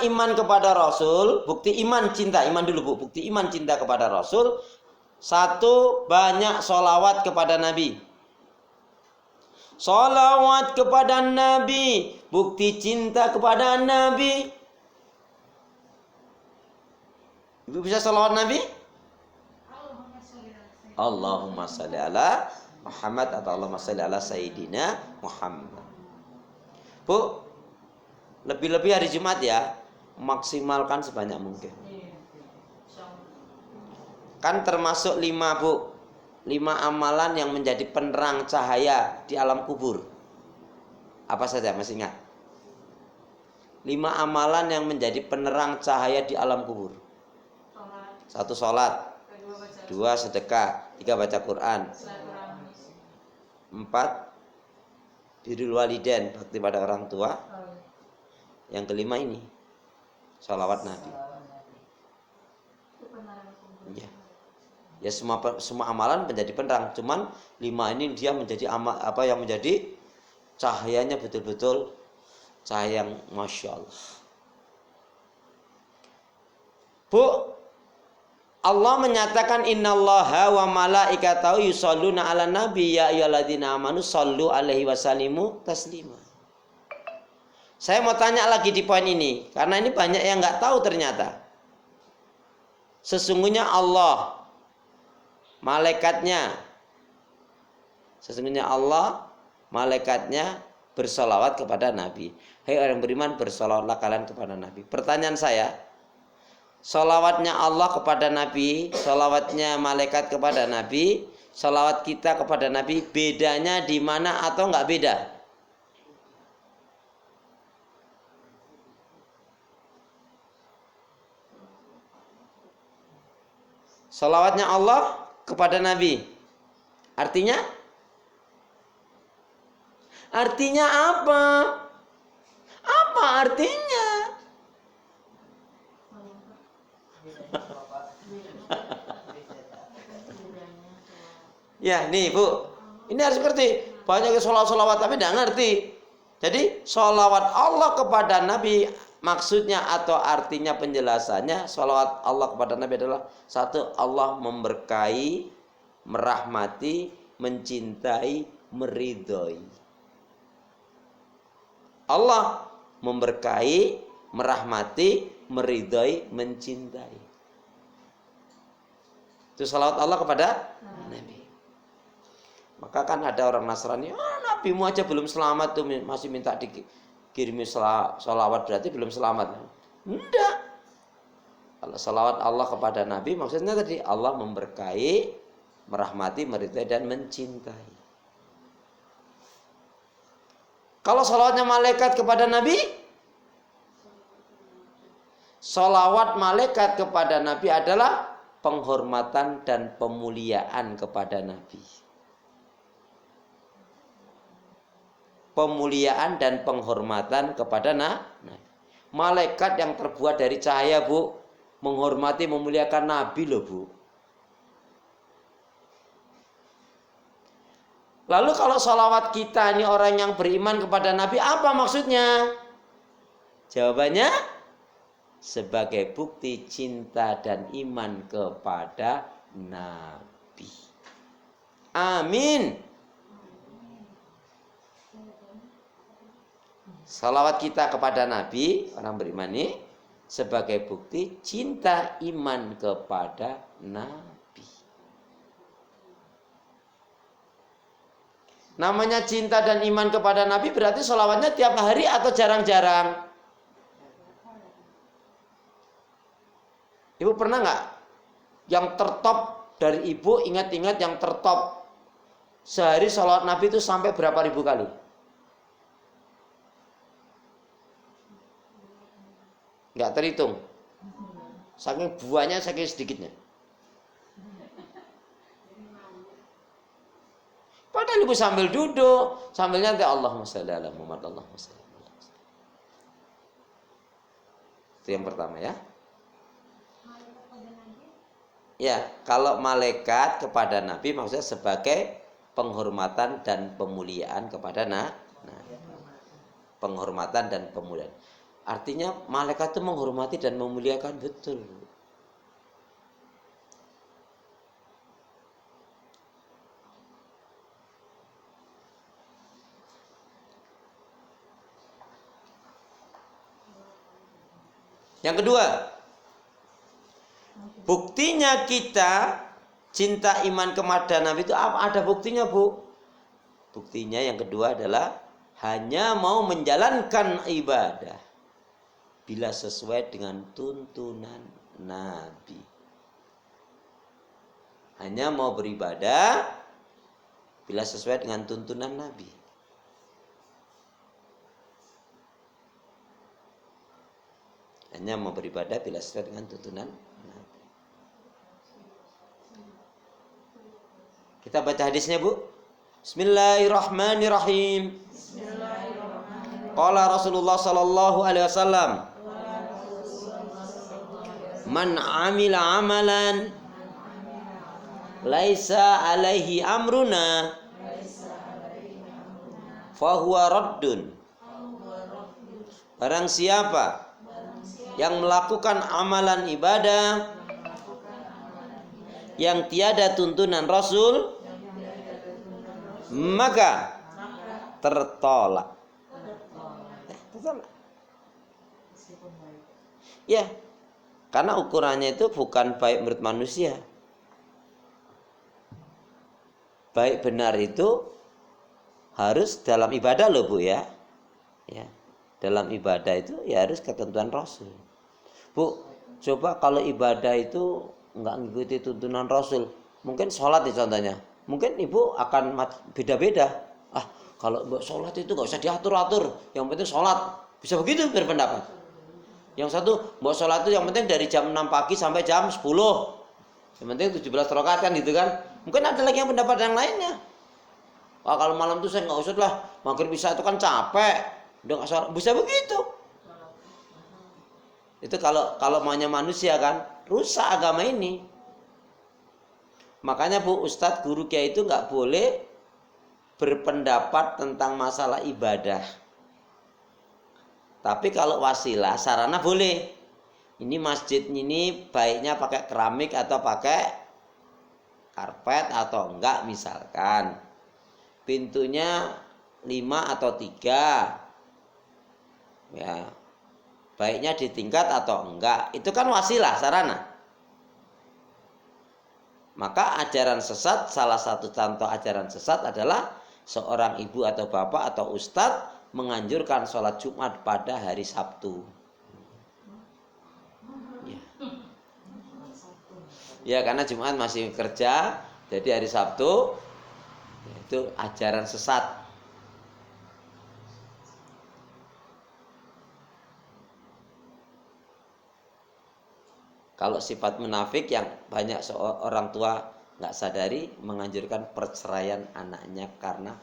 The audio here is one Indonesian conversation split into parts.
iman kepada Rasul, bukti iman cinta, iman dulu Bu, bukti iman cinta kepada Rasul. Satu, banyak sholawat kepada Nabi. Sholawat kepada Nabi, bukti cinta kepada Nabi. Ibu bisa sholawat Nabi? Allahumma sholli ala Muhammad atau Allahumma sholli ala Sayyidina Muhammad. Bu, lebih-lebih hari Jumat ya, maksimalkan sebanyak mungkin. Kan termasuk 5 Bu, 5 amalan yang menjadi penerang cahaya di alam kubur. Apa saja masih ingat? 5 amalan yang menjadi penerang cahaya di alam kubur. 1 sholat, 2 sedekah, 3 baca Quran, 4 birrul walidain, bakti pada orang tua. Yang kelima ini sholawat Nabi. Ya semua amalan menjadi penerang. Cuman 5 ini dia menjadi apa yang menjadi cahayanya betul-betul cahaya yang masya Allah. Bu, Allah menyatakan innallaha wa malaikatahu yusholluna 'alan nabi ya ayyuhalladzina amanu shollu 'alaihi wasallimu taslima. Saya mau tanya lagi di poin ini karena ini banyak yang nggak tahu ternyata. Sesungguhnya Allah, malaikatnya, malaikatnya bersolawat kepada Nabi. Hai orang beriman, bersolawatlah kalian kepada Nabi. Pertanyaan saya, solawatnya Allah kepada Nabi, solawatnya malaikat kepada Nabi, solawat kita kepada Nabi, bedanya di mana atau nggak beda? Solawatnya Allah kepada Nabi, artinya apa? Apa artinya? Ya, nih Bu, ini harus ngerti. Banyak sholawat tapi tidak ngerti. Jadi sholawat Allah kepada Nabi maksudnya atau artinya penjelasannya, sholawat Allah kepada Nabi adalah 1, Allah memberkahi, merahmati, mencintai, meridhoi. Allah memberkahi, merahmati, meridhoi, mencintai. Itu sholawat Allah kepada Nabi. Maka kan ada orang Nasrani, Nabimu aja belum selamat tuh masih minta dikirimi sholawat, berarti belum selamat. Enggak. Kalau sholawat Allah kepada Nabi maksudnya tadi Allah memberkahi, merahmati, meridhai dan mencintai. Kalau sholawatnya malaikat kepada Nabi, sholawat malaikat kepada Nabi adalah penghormatan dan pemuliaan kepada Nabi. Pemuliaan dan penghormatan kepada Nabi. Malaikat yang terbuat dari cahaya Bu, menghormati, memuliakan Nabi loh Bu. Lalu kalau sholawat kita ini orang yang beriman kepada Nabi, apa maksudnya? Jawabannya, sebagai bukti cinta dan iman kepada Nabi. Amin. Salawat kita kepada Nabi, orang beriman ini, sebagai bukti cinta iman kepada Nabi. Namanya cinta dan iman kepada Nabi berarti sholawatnya tiap hari atau jarang-jarang? Ibu pernah nggak? Yang tertop dari ibu, ingat-ingat yang tertop sehari sholawat Nabi itu sampai berapa ribu kali? Nggak terhitung. Saking buahnya, saking sedikitnya. Padahal ibu sambil duduk, sambil nyantai Allahumma sholli ala Muhammad, Allahumma sholli ala Muhammad. Itu yang pertama ya. Ya, kalau malaikat kepada Nabi maksudnya sebagai penghormatan dan pemuliaan kepada Nabi. Penghormatan dan pemuliaan. Artinya malaikat itu menghormati dan memuliakan betul. Yang kedua, buktinya kita cinta iman kepada Nabi itu apa? Ada buktinya, Bu. Buktinya yang kedua adalah hanya mau menjalankan ibadah bila sesuai dengan tuntunan Nabi. Hanya mau beribadah bila sesuai dengan tuntunan Nabi. Hanya mau beribadah bila sesuai dengan tuntunan Nabi. Kita baca hadisnya, Bu. Bismillahirrahmanirrahim. Qala Rasulullah sallallahu alaihi wasallam, man amila amalan laisa alaihi amruna fahuwa raddun. Barang siapa yang melakukan amalan ibadah yang tiada tuntunan Rasul, maka tertolak. Ya, karena ukurannya itu bukan baik menurut manusia. Baik benar itu harus dalam ibadah loh, Bu, ya. Ya. Dalam ibadah itu ya harus ketentuan Rasul. Bu, coba kalau ibadah itu enggak ngikuti tuntunan Rasul, mungkin sholat nih contohnya. Mungkin ibu akan beda-beda. Kalau sholat itu enggak usah diatur-atur, yang penting sholat. Bisa begitu berpendapat. Yang satu, mbok sholat itu yang penting dari jam 6 pagi sampai jam 10. Yang penting 17 rakaat kan gitu kan. Mungkin ada lagi yang pendapat yang lainnya. Kalau malam itu saya nggak usah lah, maghrib bisa itu kan capek. Udah nggak sholat, bisa begitu. Itu kalau maunya manusia kan, rusak agama ini. Makanya Bu, Ustadz, guru kiai itu nggak boleh berpendapat tentang masalah ibadah. Tapi kalau wasilah, sarana boleh. Ini masjid ini baiknya pakai keramik atau pakai karpet atau enggak misalkan. Pintunya 5 atau 3. Ya. Baiknya ditingkat atau enggak. Itu kan wasilah, sarana. Maka ajaran sesat, salah satu contoh ajaran sesat adalah seorang ibu atau bapak atau ustadz menganjurkan sholat Jumat pada hari Sabtu. Ya, karena Jumat masih kerja, jadi hari Sabtu itu ajaran sesat. Kalau sifat munafik yang banyak orang tua nggak sadari menganjurkan perceraian anaknya karena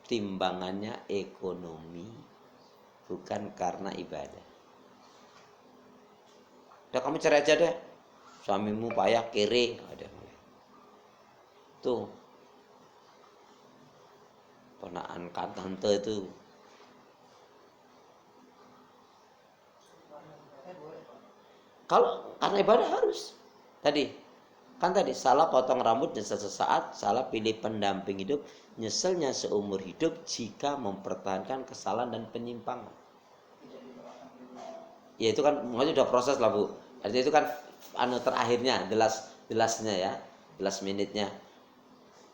timbangannya ekonomi, bukan karena ibadah. Udah kamu cerai aja deh, suamimu payah kere, ada. Tuh ponakan tante itu. Kalau karena ibadah harus. Tadi salah potong rambut nyesel sesaat, salah pilih pendamping hidup, nyeselnya seumur hidup jika mempertahankan kesalahan dan penyimpangan. Ya itu kan makanya udah proses lah, Bu. Artinya itu kan terakhirnya, jelasnya ya, jelas minitnya.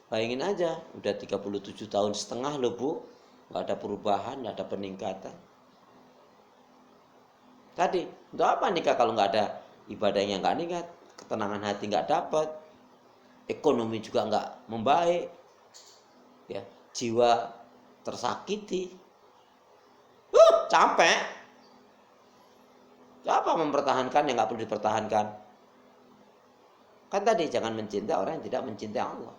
Bayangin aja, udah 37 tahun setengah loh, Bu. Enggak ada perubahan, enggak ada peningkatan. Tadi, untuk apa nikah kalau nggak ada ibadahnya, nggak nikah, ketenangan hati nggak dapat, ekonomi juga nggak membaik, ya, jiwa tersakiti, capek. Apa mempertahankan yang nggak perlu dipertahankan? Kan tadi jangan mencintai orang yang tidak mencintai Allah.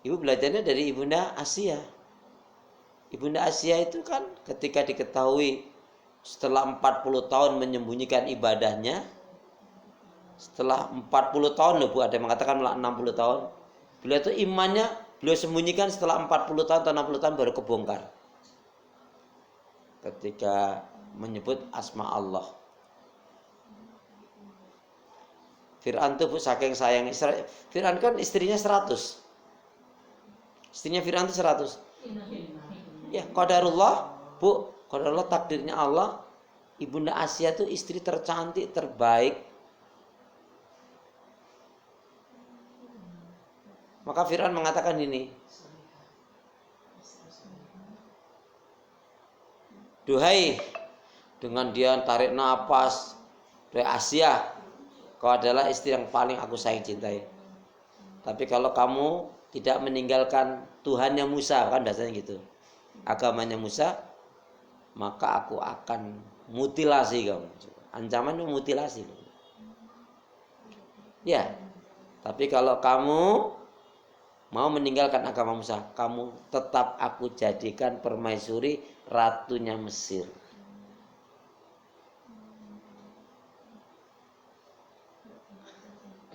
Ibu belajarnya dari Ibunda Asia. Ibunda Asia itu kan ketika diketahui setelah 40 tahun menyembunyikan ibadahnya, setelah 40 tahun loh, Bu, ada yang mengatakan malah 60 tahun, beliau itu imannya Beliau sembunyikan setelah 40 tahun atau 60 tahun baru kebongkar. Ketika menyebut asma Allah. Fir'aun tuh saking sayang Fir'aun kan istrinya 100. Istrinya Fir'aun itu 100. Ya, qadarullah, Bu, qadarullah takdirnya Allah. Ibunda Asia tuh istri tercantik, terbaik. Maka Fir'aun mengatakan ini, duhai, dengan dia tarik nafas, duhai Asia, kau adalah istri yang paling aku sayang cintai. Tapi kalau kamu tidak meninggalkan Tuhannya Musa, kan biasanya gitu, agamanya Musa, maka aku akan mutilasi kamu. Ancaman itu mutilasi. Ya, tapi kalau kamu mau meninggalkan agama Musa, kamu tetap aku jadikan permaisuri ratunya Mesir.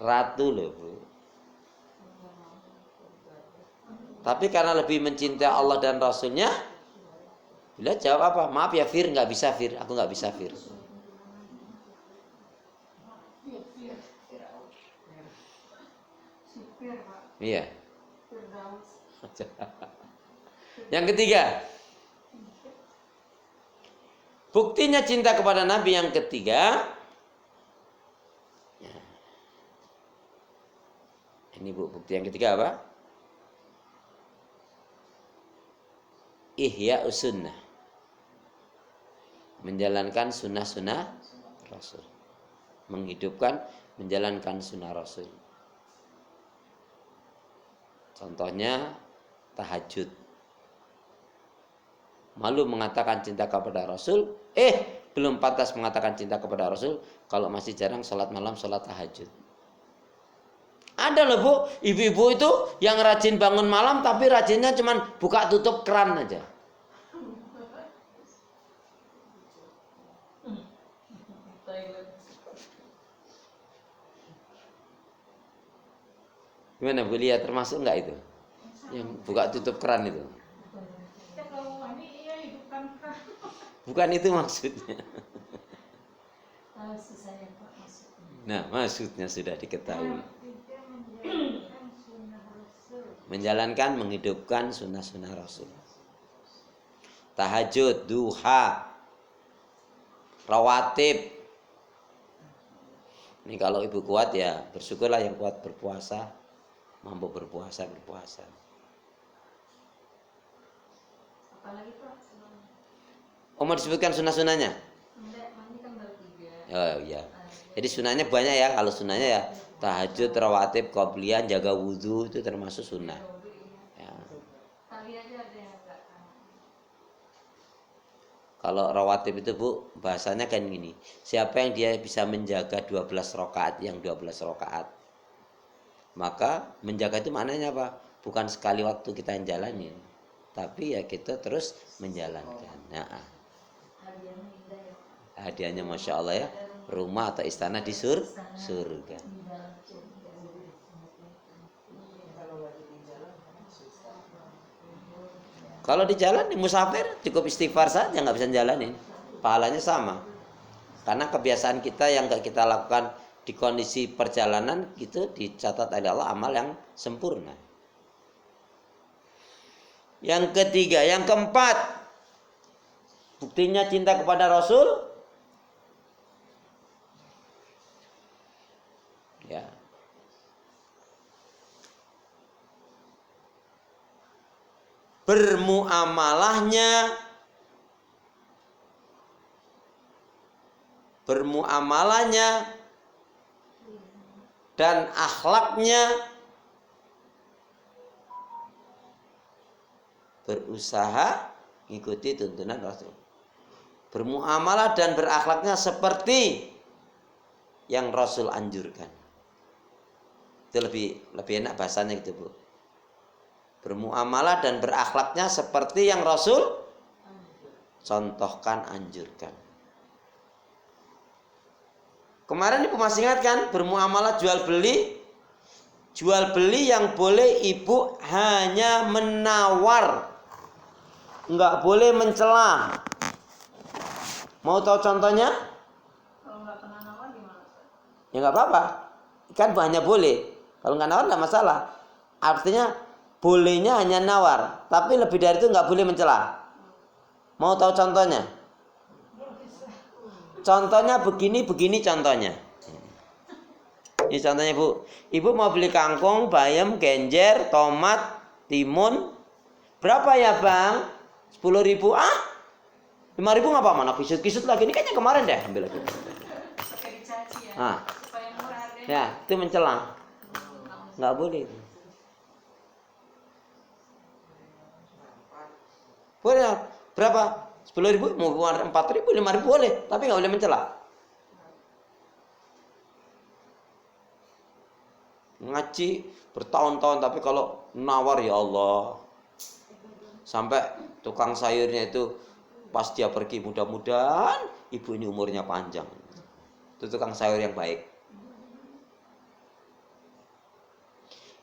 Ratu loh, Bu. Tapi karena lebih mencintai Allah dan Rasulnya, beliau jawab apa? Maaf ya Fir, nggak bisa Fir, aku nggak bisa Fir. Iya. Yang ketiga, buktinya cinta kepada Nabi yang ketiga. Ini Bu, bukti yang ketiga apa? Ihya sunnah. Menjalankan sunnah-sunnah Rasul. Menghidupkan, menjalankan sunnah Rasul. Contohnya tahajud. Malu mengatakan cinta kepada Rasul, belum pantas mengatakan cinta kepada Rasul kalau masih jarang sholat malam, sholat tahajud. Ada loh Bu, ibu-ibu itu yang rajin bangun malam tapi rajinnya cuman buka tutup keran aja. Gimana Bu, lihat termasuk enggak itu? Yang buka tutup keran itu? Bukan itu maksudnya. Nah, maksudnya sudah diketahui. Menjalankan, menghidupkan sunnah-sunnah Rasul. Tahajud, duha, rawatib. Ini kalau ibu kuat ya bersyukurlah, yang kuat berpuasa, mampu berpuasa. Apalagi Pak? Mau disebutkan sunnah-sunnahnya? Oh iya. Jadi sunnahnya banyak ya. Kalau sunnahnya ya tahajud, rawatib, qobliyah, jaga wudhu itu termasuk sunnah. Ya. Kalau rawatib itu Bu, bahasanya kan gini. Siapa yang dia bisa menjaga 12 rakaat, yang 12 rakaat. Maka menjaga itu maknanya apa? Bukan sekali waktu kita jalanin, tapi ya kita terus menjalankan. Nah, hadiahnya Masya Allah ya, rumah atau istana di surga. Kalau di jalan di musafir cukup istighfar saja, nggak bisa jalanin, pahalanya sama. Karena kebiasaan kita yang nggak kita lakukan di kondisi perjalanan itu dicatat oleh Allah amal yang sempurna. Yang ketiga, yang keempat, buktinya cinta kepada Rasul. Ya. Bermuamalahnya dan akhlaknya, berusaha mengikuti tuntunan Rasul. Bermuamalah dan berakhlaknya seperti yang Rasul anjurkan. Itu lebih enak bahasanya gitu Bu. Bermuamalah dan berakhlaknya seperti yang Rasul contohkan, anjurkan. Kemarin Ibu masih ingat kan, bermuamalah jual beli Jual beli yang boleh ibu hanya menawar, nggak boleh mencela. Mau tahu contohnya? Kalau nggak pernah nawar gimana? Ya nggak apa-apa, kan hanya boleh. Kalau nggak nawar nggak masalah. Artinya bolehnya hanya nawar, tapi lebih dari itu nggak boleh mencela. Mau tahu contohnya? Contohnya begini contohnya. Ini contohnya Bu. Ibu mau beli kangkung, bayam, genjer, tomat, timun. Berapa ya Bang? 10.000. 5.000 nggak apa? Mana kisut-kisut lagi. Ini kayaknya kemarin deh ambil lagi. Pakai dicaci ya. Nah, Supaya murah harganya. ya itu mencela. Nggak boleh. Boleh. Berapa? 10.000, mau 4.000, 5.000 boleh. Tapi nggak boleh mencela. Ngaji bertahun-tahun tapi kalau nawar ya Allah, sampai tukang sayurnya itu pas dia pergi, mudah-mudahan ibu ini umurnya panjang. Itu tukang sayur yang baik.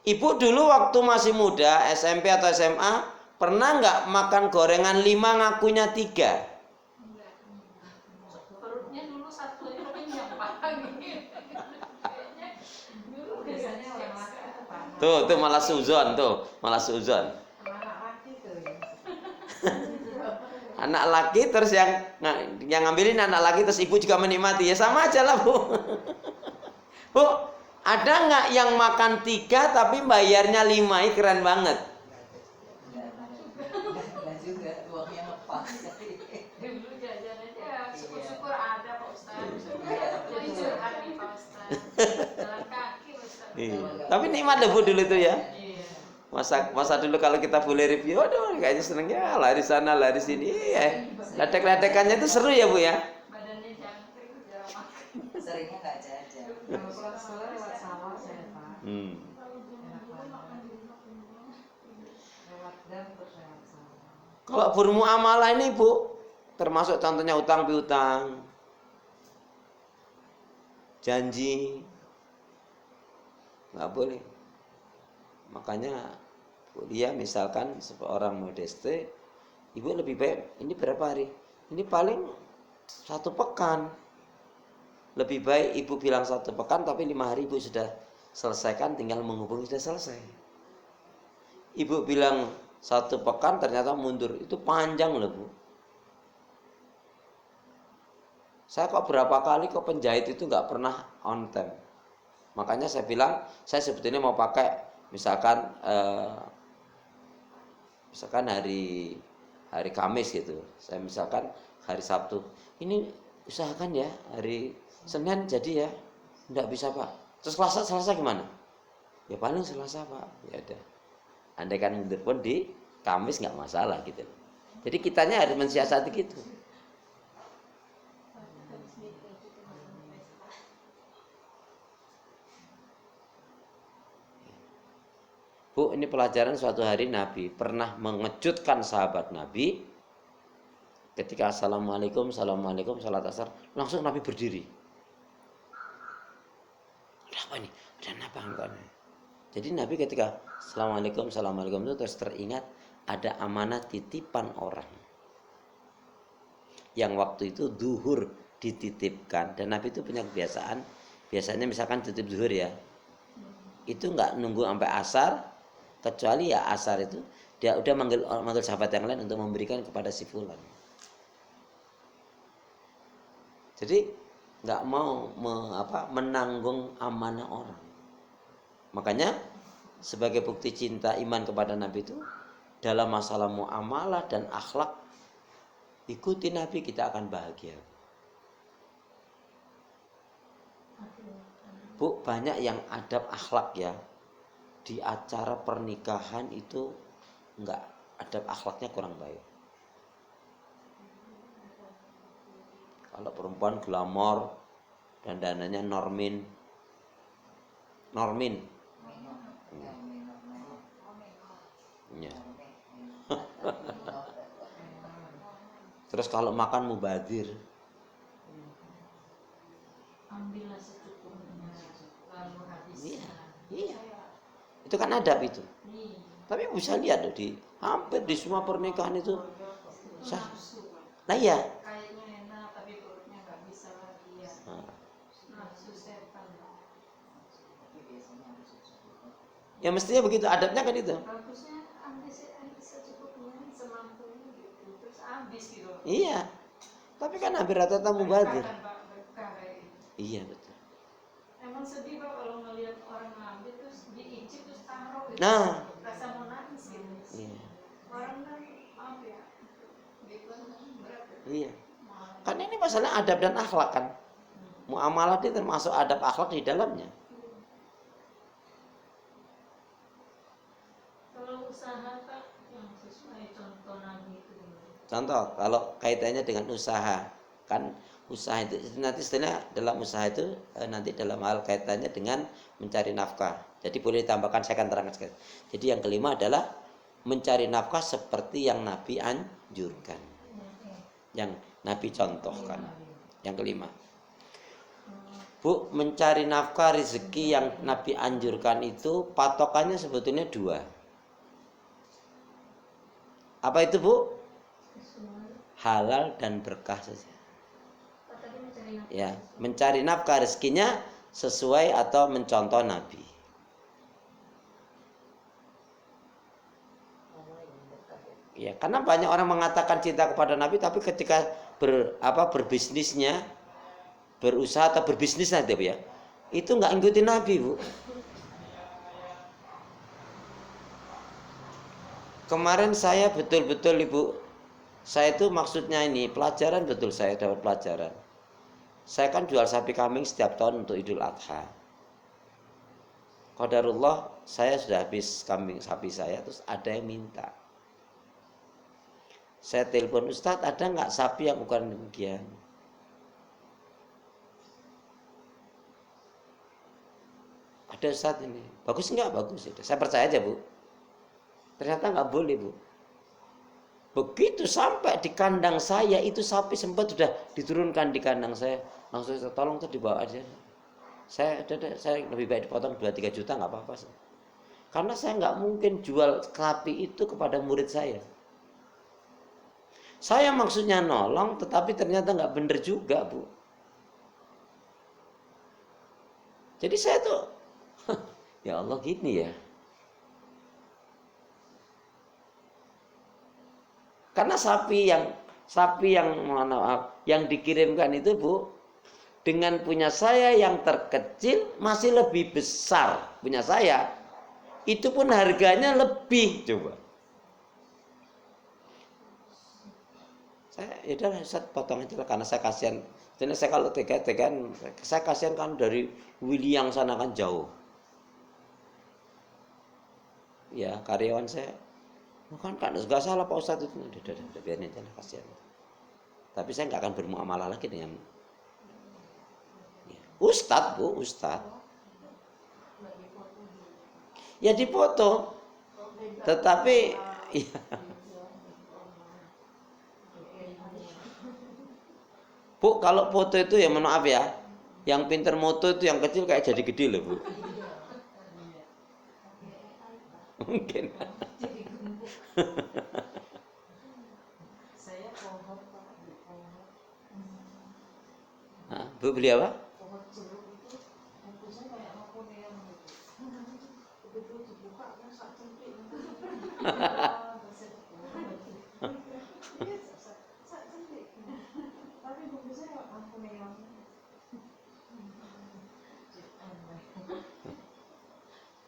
Ibu dulu waktu masih muda, SMP atau SMA, pernah nggak makan gorengan 5 ngakunya 3? Perutnya dulu satu itu kenyang Pak. Kayaknya dulu biasanya orang laki itu Pak. Tuh malah suzon. Anak laki tuh ya. Anak laki terus yang ngambilin anak laki terus ibu juga menikmati, ya sama aja lah Bu. Bu, ada nggak yang makan 3 tapi bayarnya 5? Keren banget. Enggak juga, uangnya ngepas. Dulu jajan aja syukur-syukur ada Pak Ustaz. Jadi curhat nih Pak Ustaz. Jalan kaki Pak Ustaz. Tapi nikmat deh Bu dulu itu ya. Iya. Masa dulu kalau kita boleh review, aduh kayaknya seneng ya, lari sana lari sini. Ledek-ledekannya itu seru ya Bu ya. Badannya jangkrik jarang makan. Seringnya nggak jajan. Kalau pulang sekolah lewat sawah saya Pak. Enak banget. Lewat gang terus lewat sawah. Kalau bermuamalah ini Bu, termasuk contohnya utang piutang, janji, nggak boleh. Makanya kuliah misalkan seorang modeste, ibu lebih baik ini berapa hari? Ini paling 1 pekan. Lebih baik ibu bilang 1 pekan, tapi 5 hari ibu sudah selesaikan, tinggal menghubungi sudah selesai. Ibu bilang 1 pekan, ternyata mundur, itu panjang loh Bu. Saya kok berapa kali kok penjahit itu nggak pernah on time. Makanya saya bilang, saya sebetulnya mau pakai misalkan hari Kamis gitu. Saya misalkan hari Sabtu. Ini usahakan ya hari Senin jadi ya. Enggak bisa Pak. Terus Selasa gimana? Ya paling Selasa Pak. Ya udah. Andai kan mundur pun di Kamis nggak masalah gitu. Jadi kitanya harus mensiasati gitu. Bu, ini pelajaran suatu hari Nabi pernah mengejutkan sahabat Nabi ketika assalamualaikum, salat asar, langsung Nabi berdiri. Ada apa ini? Ada apa enggak? Jadi Nabi ketika assalamualaikum itu terus teringat ada amanah titipan orang yang waktu itu zuhur dititipkan, dan Nabi itu punya kebiasaan, biasanya misalkan titip zuhur ya, itu nggak nunggu sampai asar, kecuali ya asar itu dia udah manggil sahabat yang lain untuk memberikan kepada si fulan. Jadi nggak mau menanggung amanah orang. Makanya sebagai bukti cinta iman kepada Nabi itu, dalam masalah muamalah dan akhlak, ikuti Nabi, kita akan bahagia. Bu, banyak yang adab akhlak ya. Di acara pernikahan itu enggak, adab akhlaknya kurang baik. Kalau perempuan glamor dan dananya normin. Ya. Terus kalau makan mubadir. Ambillah secukupnya lalu habiskan. Iya. Itu kan adab itu. Iya. Tapi bisa lihat loh, di hampir di semua pernikahan itu sah. Nafsu. Nah iya. Kayaknya enak tapi perutnya nggak bisa lagi ya. Nah, Nafsu setan. Tapi biasanya harus cukup. ya mestinya begitu adabnya kan itu. Bagusnya ambil secukupnya, semampunya gitu. Terus habis gitu. Iya. Tapi kan hampir rata-rata mubazir. Berkah kan, Pak, berkah kayak gitu. Iya betul. Emang sedih Pak kalau ngelihat orang ngambil terus diicip terus taruh gitu. Nah. Rasa mau nangis gitu. Iya. Orang kan maaf ya, gitu kan berat ya. Iya. Kan ini masalah adab dan akhlak kan. Muamalah ini termasuk adab akhlak di dalamnya. Kalau usaha Pak yang sesuai contoh Nabi itu. Contoh, kalau kaitannya dengan usaha, kan usaha itu nanti setelah dalam usaha itu nanti dalam hal kaitannya dengan mencari nafkah. Jadi boleh ditambahkan, saya akan terangkan sekali. Jadi yang kelima adalah mencari nafkah seperti yang Nabi anjurkan, yang Nabi contohkan. Yang kelima, Bu, mencari nafkah rezeki yang Nabi anjurkan itu patokannya sebetulnya dua. Apa itu, Bu? Halal dan berkah saja. Ya, mencari nafkah rezekinya sesuai atau mencontoh Nabi. Ya, karena banyak orang mengatakan cinta kepada Nabi, tapi ketika berbisnisnya, berusaha atau berbisnis nanti ya, itu nggak ngikutin Nabi, Bu. Kemarin saya betul-betul, Ibu, saya itu maksudnya ini pelajaran, betul saya dapat pelajaran. Saya kan jual sapi kambing setiap tahun untuk Idul Adha. Qadarullah saya sudah habis kambing sapi saya, terus ada yang minta. Saya telepon, Ustadz ada nggak sapi yang ukuran demikian? Ada Ustadz ini. Bagus nggak? Bagus. Saya percaya aja, Bu. Ternyata nggak boleh, Bu. Begitu sampai di kandang saya, itu sapi sempat sudah diturunkan di kandang saya. Langsung saya tolong tuh dibawa aja. Saya lebih baik dipotong 2-3 juta nggak apa-apa. Karena saya nggak mungkin jual sapi itu kepada murid saya. Saya maksudnya nolong, tetapi ternyata nggak bener juga, Bu. Jadi saya tuh, ya Allah gini ya. Karena sapi yang yang dikirimkan itu, Bu, dengan punya saya yang terkecil masih lebih besar punya saya. Itu pun harganya lebih, coba. Ya udah Ustaz potong aja lah, karena saya kasihan. Jadi saya kalau tegan saya kasihan kan dari Willy yang sana kan jauh. Ya karyawan saya, bukan kan nggak salah Pak Ustadz itu. Udah biarin aja lah, kasihan. Tapi saya nggak akan bermuamalah lagi dengan Ustadz, Bu, Ustadz. Ya dipoto, tetapi ya. Bu, kalau foto itu ya maaf ya, yang pinter moto itu yang kecil kayak jadi gede loh, Bu. Mungkin. Saya pohon Pak, Nah, Bu beli apa? pohon jeruk itu bungkusnya kayak makoneon gitu. Begitu dibuka kan sak cempik. Sak cempik. Tapi bungkusnya kayak makoneon.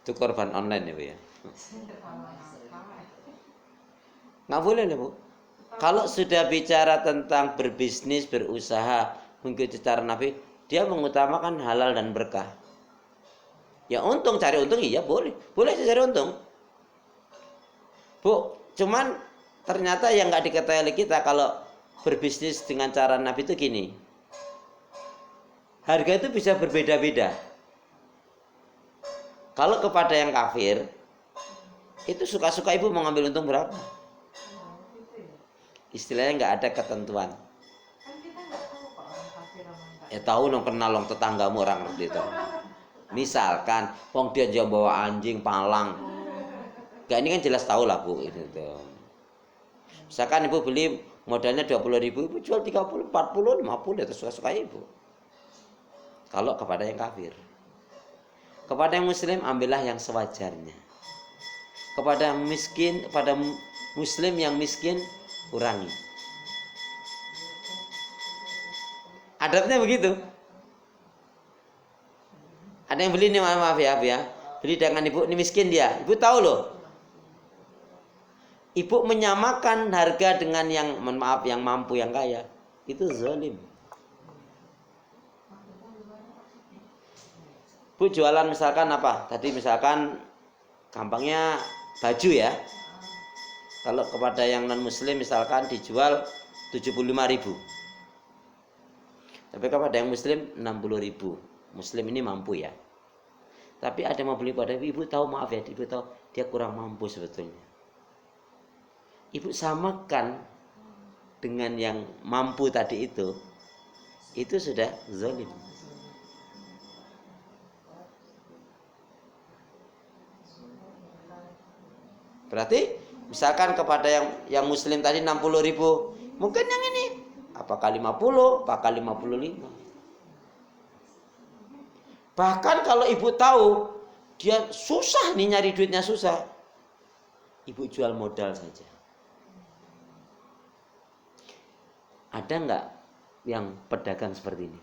Itu korban online ya, Bu ya. Nggak boleh nih, Bu. Kalau sudah bicara tentang berbisnis, berusaha, mengikuti cara Nabi, dia mengutamakan halal dan berkah. Ya untung, cari untung iya boleh. Boleh cari untung. Bu, cuman ternyata yang nggak diketahui oleh kita kalau berbisnis dengan cara Nabi itu gini. Harga itu bisa berbeda-beda. Kalau kepada yang kafir, itu suka-suka ibu mau ngambil untung berapa? Istilahnya nggak ada ketentuan. Kan kita nggak tahu Pak orang kafir sama enggak. Ya tahu dong, kenal dong tetanggamu orang itu. Misalkan, wong dia jauh bawa anjing, palang. Gak ini kan jelas tahu lah Bu. Gitu. Misalkan ibu beli modalnya 20.000, ibu jual 30, 40, 50, itu suka-suka ibu. Kalau kepada yang kafir. Kepada yang muslim, ambillah yang sewajarnya. Kepada miskin, kepada muslim yang miskin, kurangi. Adabnya begitu. Ada yang beli nih, maaf ya, beli dengan ibu, ini miskin dia. Ibu tahu loh. Ibu menyamakan harga dengan yang, maaf, yang mampu, yang kaya. Itu zalim. Bu jualan misalkan apa? Tadi misalkan gampangnya baju ya. Kalau kepada yang non muslim misalkan dijual 75.000. Tapi kepada yang muslim 60.000. Muslim ini mampu ya. Tapi ada yang mau beli pada ibu tahu, maaf ya, ibu tahu dia kurang mampu sebetulnya. Ibu samakan dengan yang mampu tadi itu sudah zalim. Berarti misalkan kepada yang muslim tadi 60.000, mungkin yang ini apakah 50, apakah 55. Bahkan kalau ibu tahu dia susah nih, nyari duitnya susah, ibu jual modal saja. Ada nggak yang pedagang seperti ini?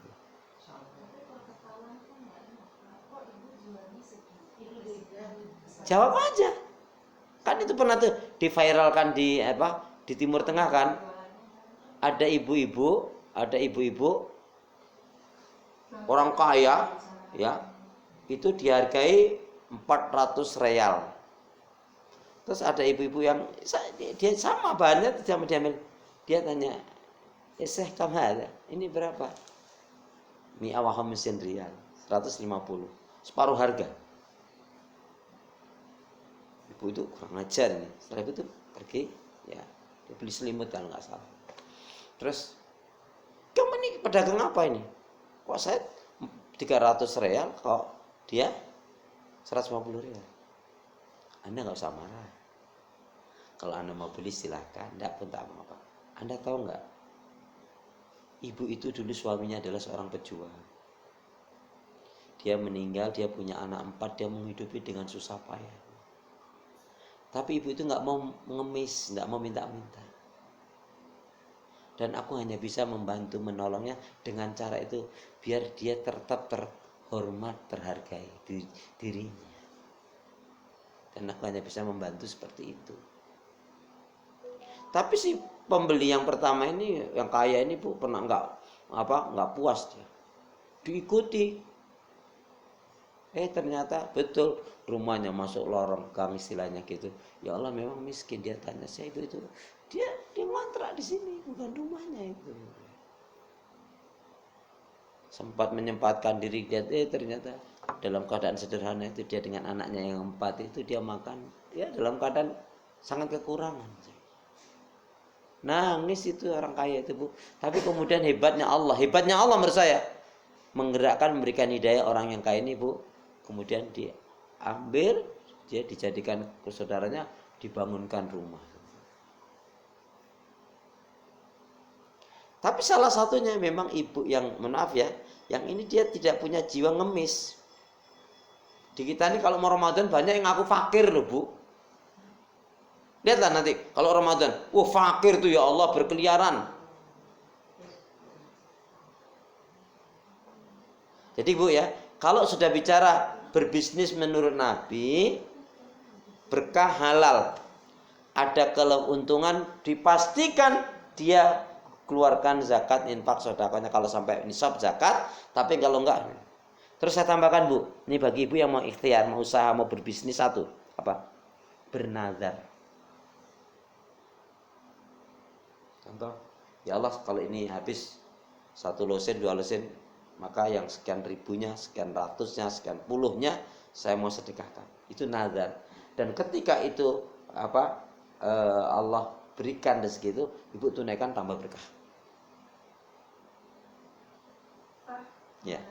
Jawab aja. Kan itu pernah tuh diviralkan di Timur Tengah kan? Ada ibu-ibu orang kaya ya, itu dihargai 400 real. Terus ada ibu-ibu yang dia sama bahannya sama diambil. Dia tanya, "Syekh kam hada? Ini berapa?" Mi'ah wa khamsin riyal, 150. Separuh harga. Ibu itu kurang ajar nih. Setelah itu pergi, ya dia beli selimut kalau nggak salah. Terus, kamu ini pedagang apa ini? Kok saya 300 real, kok dia 150 real? Anda nggak usah marah. Kalau Anda mau beli silakan, enggak pun tak apa-apa. Anda tahu nggak? Ibu itu dulu suaminya adalah seorang pejuang. Dia meninggal, dia punya anak 4, dia menghidupi dengan susah payah. Tapi ibu itu nggak mau mengemis, nggak mau minta-minta. Dan aku hanya bisa membantu menolongnya dengan cara itu, biar dia tetap terhormat, terhargai dirinya. Dan aku hanya bisa membantu seperti itu. Tapi si pembeli yang pertama ini, yang kaya ini Bu, pernah nggak puas dia. Diikuti. Ternyata betul rumahnya masuk lorong gang istilahnya gitu. Ya Allah, memang miskin. Dia tanya saya, itu dia ngontrak di sini, bukan rumahnya itu. Sempat menyempatkan diri dia, ternyata dalam keadaan sederhana itu dia dengan anaknya yang 4 itu dia makan ya dalam keadaan sangat kekurangan. Nangis itu orang kaya itu Bu. Tapi kemudian hebatnya Allah menurut saya menggerakkan, memberikan hidayah orang yang kaya ini Bu. Kemudian diambil, dia dijadikan ke saudaranya, dibangunkan rumah. Tapi salah satunya memang ibu yang, maaf ya, yang ini dia tidak punya jiwa ngemis. Di kita ini kalau mau Ramadan banyak yang ngaku fakir loh Bu. Lihatlah nanti kalau Ramadan, fakir tuh ya Allah berkeliaran. Jadi Bu ya, kalau sudah bicara berbisnis menurut Nabi, berkah halal, ada keuntungan, dipastikan dia keluarkan zakat, infak, sedekahnya kalau sampai nisab zakat. Tapi kalau enggak, terus saya tambahkan Bu, ini bagi ibu yang mau ikhtiar, mau usaha, mau berbisnis, satu apa? Bernazar. Contoh, ya Allah kalau ini habis 1 lusin, 2 lusin, maka yang sekian ribunya, sekian ratusnya, sekian puluhnya saya mau sedekahkan. Itu nazar. Dan ketika itu Allah berikan rezeki itu, ibu tunaikan, tambah berkah. Ya.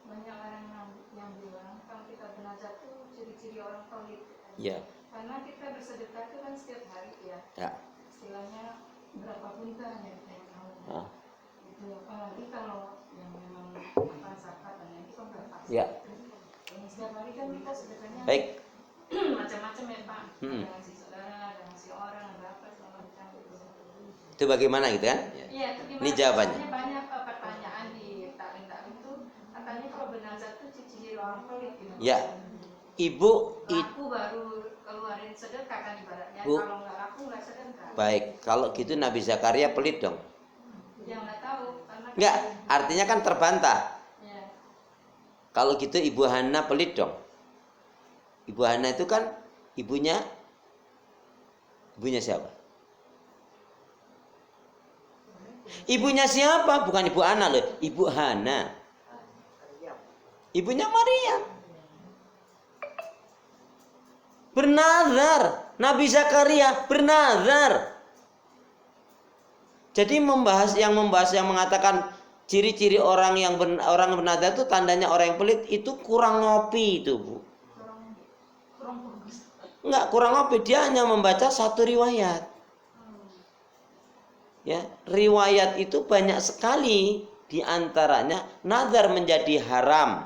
banyak orang yang bilang kalau kita bernazar itu ciri-ciri orang tauhid. Ya. Karena kita bersedekah itu kan setiap hari ya. Ya. Istilahnya berapa punta ya tiap tahun. Ah. Itu apalagi kalau yang memang zakat dan itu kan berapa? Ya. Yang setiap hari kan kita sedekahnya Baik. macam-macam ya Pak. Hmm. Ada ngasih saudara, ada ngasih orang, ada apa segala macam. Itu bagaimana gitu kan? Iya, itu gimana? Ini jawabannya. Soalnya banyak pertanyaan di taklim-taklim itu katanya kalau bernazar itu ciri-ciri orang pelit gitu. Ya. Ibu Laku baru keluarin sedekah kan ibaratnya. Bu. Kalau nggak laku nggak sedekah. baik. Kalau gitu Nabi Zakaria pelit dong. Ya nggak tahu karena Enggak, artinya kan terbantah. Ya. Kalau gitu Ibu Hana pelit dong. Ibu Hana itu kan ibunya siapa? Ibunya siapa? Bukan Ibu Hana loh, Ibu Hana. Ibunya Maryam. Bernazar, Nabi Zakaria bernazar. Jadi membahas yang mengatakan ciri-ciri orang yang bernazar itu tandanya orang yang pelit itu kurang ngopi itu, Bu. Kurang bagus. Enggak kurang ngopi, dia hanya membaca satu riwayat. Ya, riwayat itu banyak sekali, di antaranya nazar menjadi haram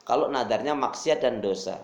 kalau nazarnya maksiat dan dosa.